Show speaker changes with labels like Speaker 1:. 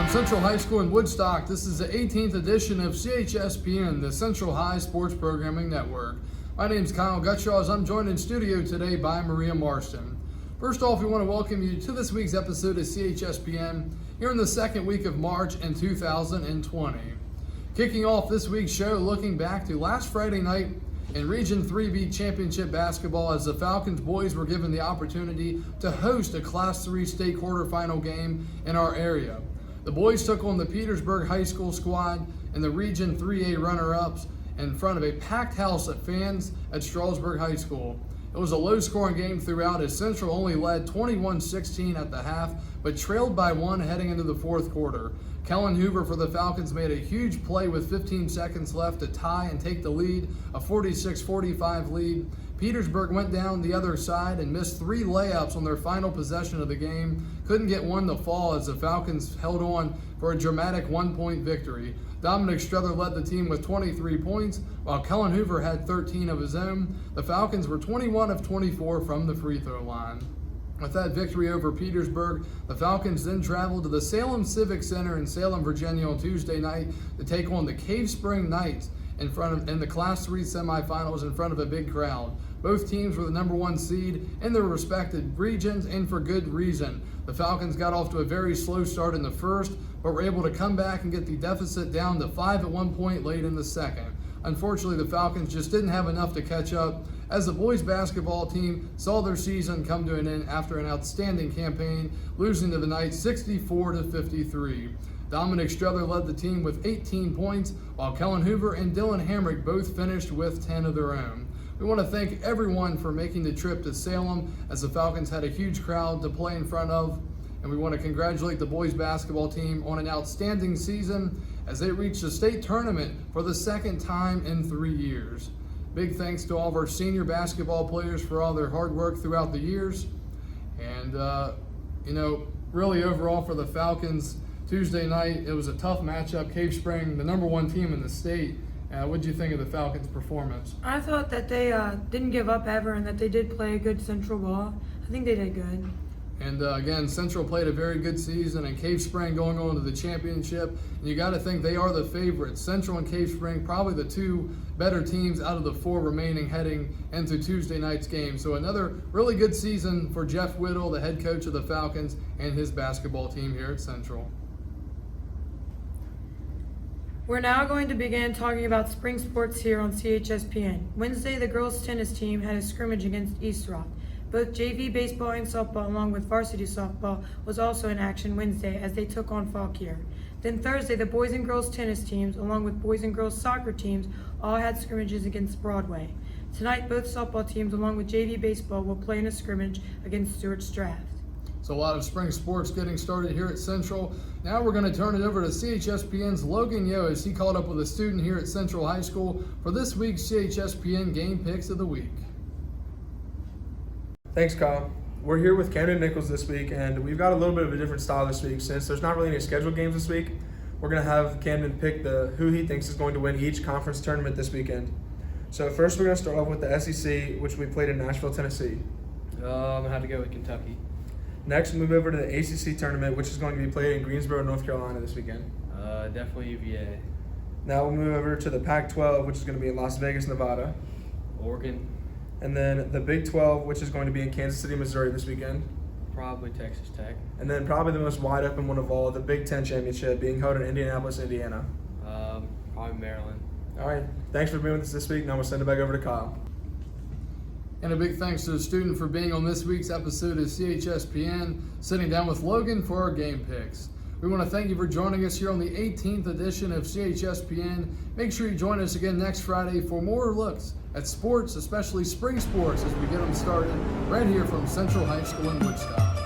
Speaker 1: Central High School in Woodstock, this is the 18th edition of CHSPN, the Central High Sports Programming Network. My name is Kyle Gutshaw, as I'm joined in studio today by Maria Marston. First off, we want to welcome you to this week's episode of CHSPN here in the second week of March in 2020. Kicking off this week's show, looking back to last Friday night in Region 3B Championship Basketball, as the Falcons boys were given the opportunity to host a Class 3 state quarterfinal game in our area. The boys took on the Petersburg High School squad and the Region 3A runner-ups in front of a packed house of fans at Strasburg High School. It was a low-scoring game throughout, as Central only led 21-16 at the half, but trailed by one heading into the fourth quarter. Kellen Hoover for the Falcons made a huge play with 15 seconds left to tie and take the lead, a 46-45 lead. Petersburg went down the other side and missed 3 layups on their final possession of the game. Couldn't get one to fall as the Falcons held on for a dramatic 1-point victory. Dominic Struther led the team with 23 points, while Kellen Hoover had 13 of his own. The Falcons were 21 of 24 from the free throw line. With that victory over Petersburg, the Falcons then traveled to the Salem Civic Center in Salem, Virginia on Tuesday night to take on the Cave Spring Knights in the Class 3 semifinals in front of a big crowd. Both teams were the number 1 seed in their respective regions, and for good reason. The Falcons got off to a very slow start in the first, but were able to come back and get the deficit down to 5 at one point late in the second. Unfortunately, the Falcons just didn't have enough to catch up, as the boys basketball team saw their season come to an end after an outstanding campaign, losing to the Knights 64-53. Dominic Struther led the team with 18 points, while Kellen Hoover and Dylan Hamrick both finished with 10 of their own. We want to thank everyone for making the trip to Salem, as the Falcons had a huge crowd to play in front of, and we want to congratulate the boys basketball team on an outstanding season as they reached the state tournament for the second time in 3 years. Big thanks to all of our senior basketball players for all their hard work throughout the years. And, really overall for the Falcons, Tuesday night, it was a tough matchup. Cave Spring, the number 1 team in the state. What did you think of the Falcons' performance?
Speaker 2: I thought that they didn't give up ever, and that they did play a good Central ball. I think they did good.
Speaker 1: And again, Central played a very good season, and Cave Spring going on to the championship. And you got to think they are the favorites. Central and Cave Spring, probably the 2 better teams out of the 4 remaining heading into Tuesday night's game. So another really good season for Jeff Whittle, the head coach of the Falcons, and his basketball team here at Central.
Speaker 2: We're now going to begin talking about spring sports here on CHSPN. Wednesday, the girls' tennis team had a scrimmage against East Rock. Both JV baseball and softball, along with varsity softball, was also in action Wednesday as they took on Fauquier. Then Thursday, the boys and girls tennis teams, along with boys and girls soccer teams, all had scrimmages against Broadway. Tonight, both softball teams, along with JV baseball, will play in a scrimmage against Stewart's Draft.
Speaker 1: So a lot of spring sports getting started here at Central. Now we're going to turn it over to CHSPN's Logan Yo as he caught up with a student here at Central High School for this week's CHSPN Game Picks of the Week.
Speaker 3: Thanks, Kyle. We're here with Camden Nichols this week, and we've got a little bit of a different style this week. Since there's not really any scheduled games this week, we're going to have Camden pick who he thinks is going to win each conference tournament this weekend. So first we're going to start off with the SEC, which we played in Nashville, Tennessee.
Speaker 4: I'm going to have to go with Kentucky.
Speaker 3: Next, we'll move over to the ACC tournament, which is going to be played in Greensboro, North Carolina this weekend.
Speaker 4: Definitely UVA.
Speaker 3: Now we'll move over to the Pac-12, which is going to be in Las Vegas, Nevada.
Speaker 4: Oregon.
Speaker 3: And then the Big 12, which is going to be in Kansas City, Missouri this weekend.
Speaker 4: Probably Texas Tech.
Speaker 3: And then probably the most wide open one of all, the Big Ten championship being held in Indianapolis, Indiana.
Speaker 4: Probably Maryland.
Speaker 3: All right. Thanks for being with us this week. Now we'll send it back over to Kyle.
Speaker 1: And a big thanks to the student for being on this week's episode of CHSPN, sitting down with Logan for our game picks. We want to thank you for joining us here on the 18th edition of CHSPN. Make sure you join us again next Friday for more looks at sports, especially spring sports, as we get them started right here from Central High School in Woodstock.